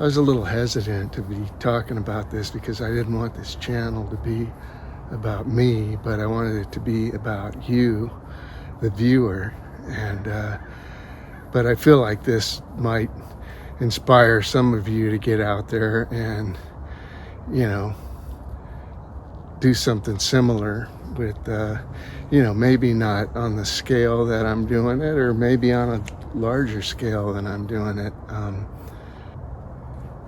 I was a little hesitant to be talking about this because I didn't want this channel to be about me, but I wanted it to be about you, the viewer. And but I feel like this might inspire some of you to get out there and, you know, do something similar with, you know, maybe not on the scale that I'm doing it, or maybe on a larger scale than I'm doing it.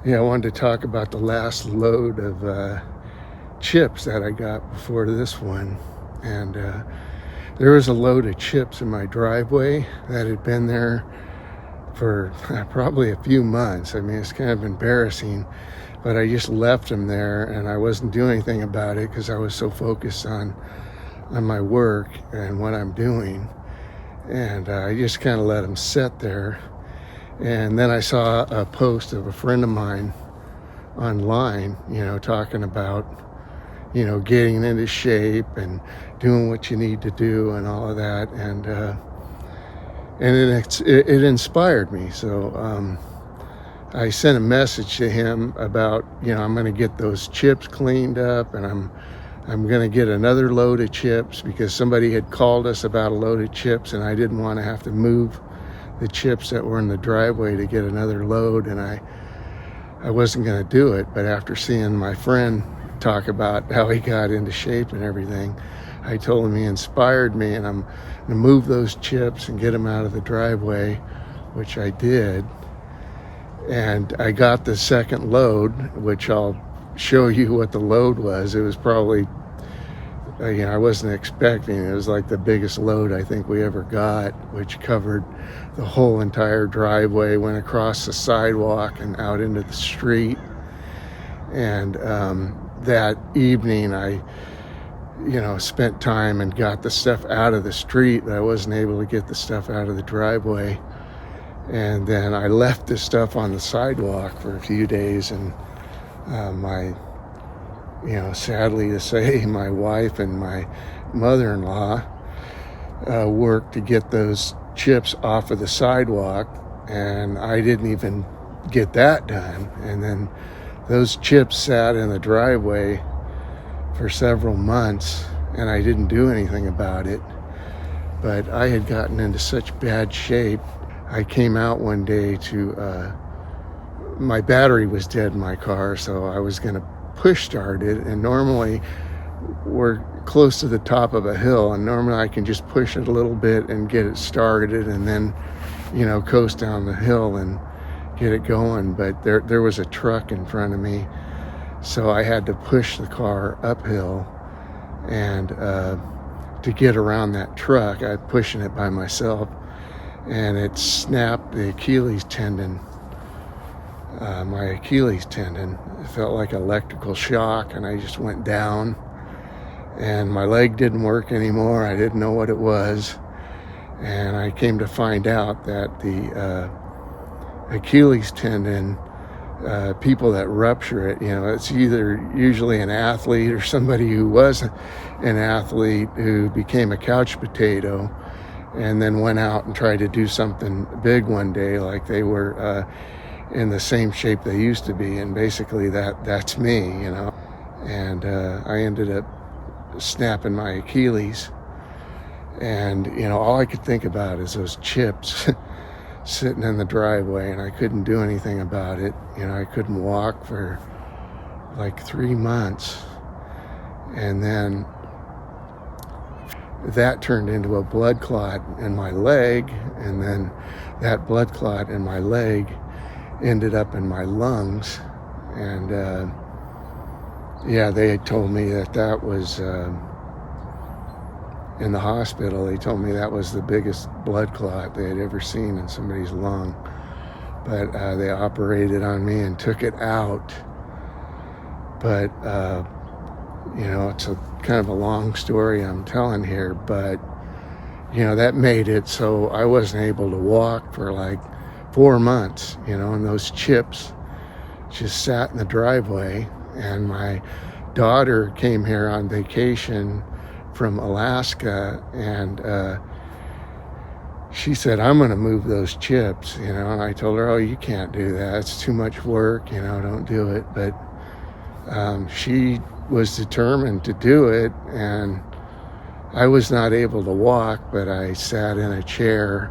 Yeah, I wanted to talk about the last load of chips that I got before this one. And there was a load of chips in my driveway that had been there for probably a few months. I mean, it's kind of embarrassing, but I just left them there and I wasn't doing anything about it because I was so focused on my work and what I'm doing. And I just kind of let them sit there. And then I saw a post of a friend of mine online, you know, talking about, you know, getting into shape and doing what you need to do and all of that. And it inspired me. So I sent a message to him about, you know, I'm going to get those chips cleaned up, and I'm going to get another load of chips because somebody had called us about a load of chips, and I didn't want to have to move the chips that were in the driveway to get another load. And I wasn't going to do it, but after seeing my friend talk about how he got into shape and everything, I told him he inspired me, and I'm going to move those chips and get them out of the driveway, which I did. And I got the second load, which I'll show you what the load was. It was probably, you know, I wasn't expecting it. It was like the biggest load I think we ever got, which covered the whole entire driveway, went across the sidewalk and out into the street. And that evening I, you know, spent time and got the stuff out of the street, but I wasn't able to get the stuff out of the driveway. And then I left this stuff on the sidewalk for a few days, and you know, sadly to say, my wife and my mother-in-law worked to get those chips off of the sidewalk, and I didn't even get that done. And then those chips sat in the driveway for several months, and I didn't do anything about it. But I had gotten into such bad shape. I came out one day to, my battery was dead in my car, so I was going to push start it, and normally we're close to the top of a hill, and normally I can just push it a little bit and get it started, and then, you know, coast down the hill and get it going. But there was a truck in front of me, so I had to push the car uphill, and to get around that truck, I was pushing it by myself, and it snapped the Achilles tendon. My Achilles tendon. It felt like electrical shock, and I just went down, and my leg didn't work anymore. I didn't know what it was, and I came to find out that the Achilles tendon, people that rupture it, you know, it's either usually an athlete or somebody who was an athlete who became a couch potato and then went out and tried to do something big one day, like they were in the same shape they used to be. And basically that's me, you know. And I ended up snapping my Achilles, and, you know, all I could think about is those chips sitting in the driveway, and I couldn't do anything about it. You know, I couldn't walk for like 3 months, and then that turned into a blood clot in my leg, and then that blood clot in my leg ended up in my lungs. And yeah, they had told me that was in the hospital. They told me that was the biggest blood clot they had ever seen in somebody's lung. But they operated on me and took it out. But you know, it's a kind of a long story I'm telling here, but, you know, that made it so I wasn't able to walk for like 4 months, you know, and those chips just sat in the driveway. And my daughter came here on vacation from Alaska, and she said, I'm going to move those chips, you know, and I told her, oh, you can't do that. It's too much work, you know, don't do it. But she was determined to do it, and I was not able to walk, but I sat in a chair.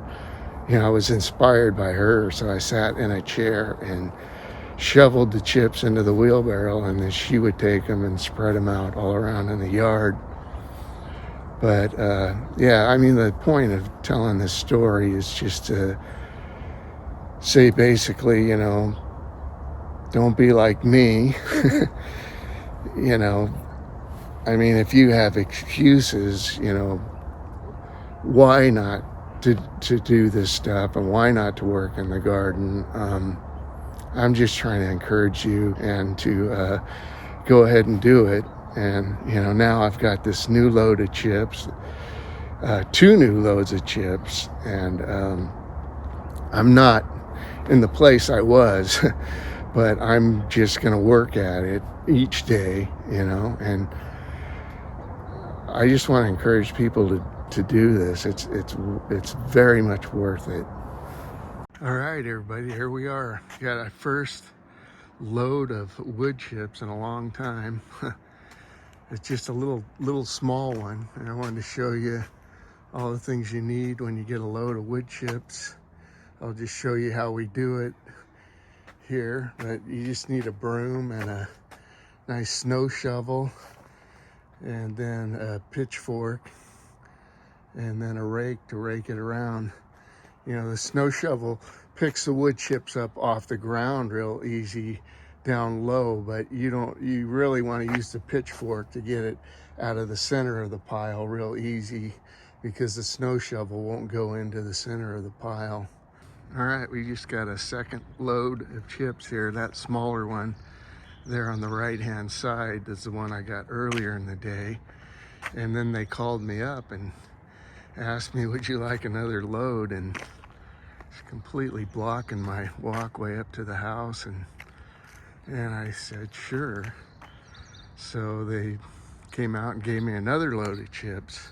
You know, I was inspired by her, so I sat in a chair and shoveled the chips into the wheelbarrow, and then she would take them and spread them out all around in the yard. But yeah, I mean, the point of telling this story is just to say basically, you know, don't be like me. You know, I mean, if you have excuses, you know, why not to do this stuff, and why not to work in the garden? I'm just trying to encourage you and to go ahead and do it. And, you know, now I've got this new load of chips, 2 new loads of chips, and I'm not in the place I was, but I'm just going to work at it each day, you know, and I just want to encourage people to do this. It's very much worth it. All right, everybody, here we are. Got our first load of wood chips in a long time. It's just a little small one, and I wanted to show you all the things you need when you get a load of wood chips. I'll just show you how we do it here, but you just need a broom and a nice snow shovel, and then a pitchfork, and then a rake to rake it around. You know, the snow shovel picks the wood chips up off the ground real easy down low, but you really want to use the pitchfork to get it out of the center of the pile real easy, because the snow shovel won't go into the center of the pile. All right, we just got a second load of chips here. That smaller one there on the right hand side is the one I got earlier in the day, and then they called me up and asked me, would you like another load? And it's completely blocking my walkway up to the house, and I said sure. So they came out and gave me another load of chips,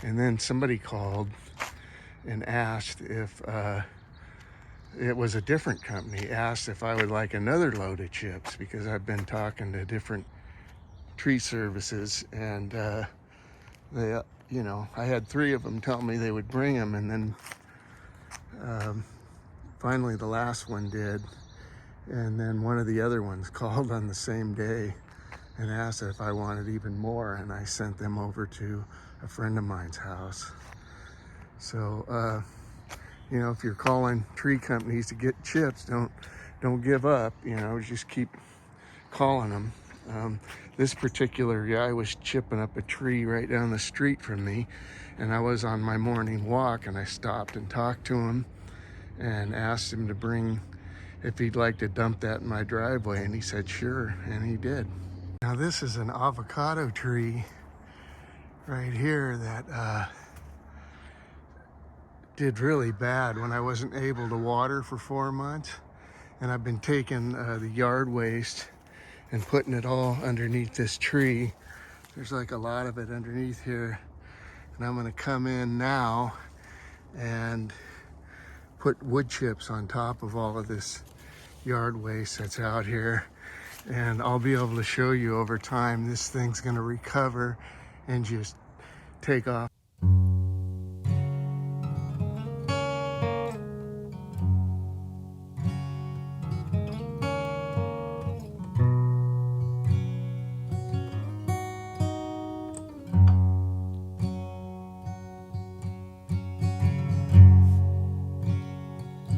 and then somebody called and asked if it was a different company, asked if I would like another load of chips, because I've been talking to different tree services, and they, you know, I had 3 of them tell me they would bring them, and then finally the last one did, and then one of the other ones called on the same day and asked if I wanted even more, and I sent them over to a friend of mine's house. So you know, if you're calling tree companies to get chips, don't give up, you know, just keep calling them. This particular guy was chipping up a tree right down the street from me, and I was on my morning walk, and I stopped and talked to him and asked him to bring, if he'd like to dump that in my driveway, and he said sure, and he did. Now this is an avocado tree right here that did really bad when I wasn't able to water for 4 months, and I've been taking the yard waste and putting it all underneath this tree. There's like a lot of it underneath here, and I'm going to come in now and put wood chips on top of all of this yard waste that's out here, and I'll be able to show you over time this thing's going to recover and just take off.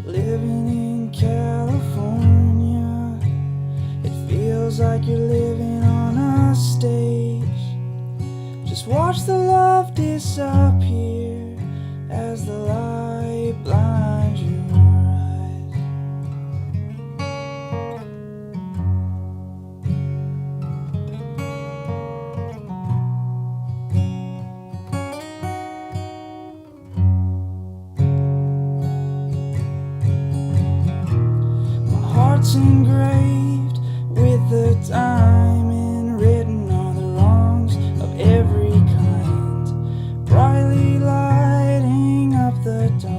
Living in California, it feels like you're living on a stage. Just watch the love disappear as the light blinds your eyes. My heart's engraved with the diamond, written on the wrongs of every kind, brightly lighting up the dark.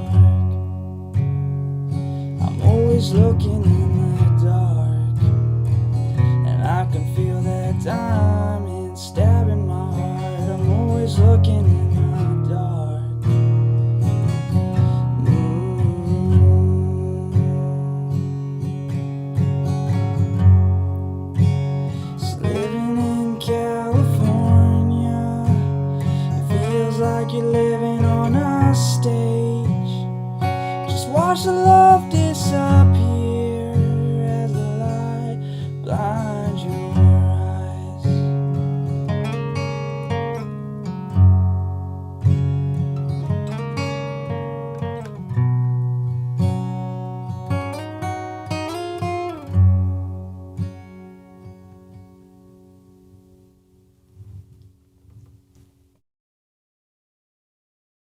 watch the love disappear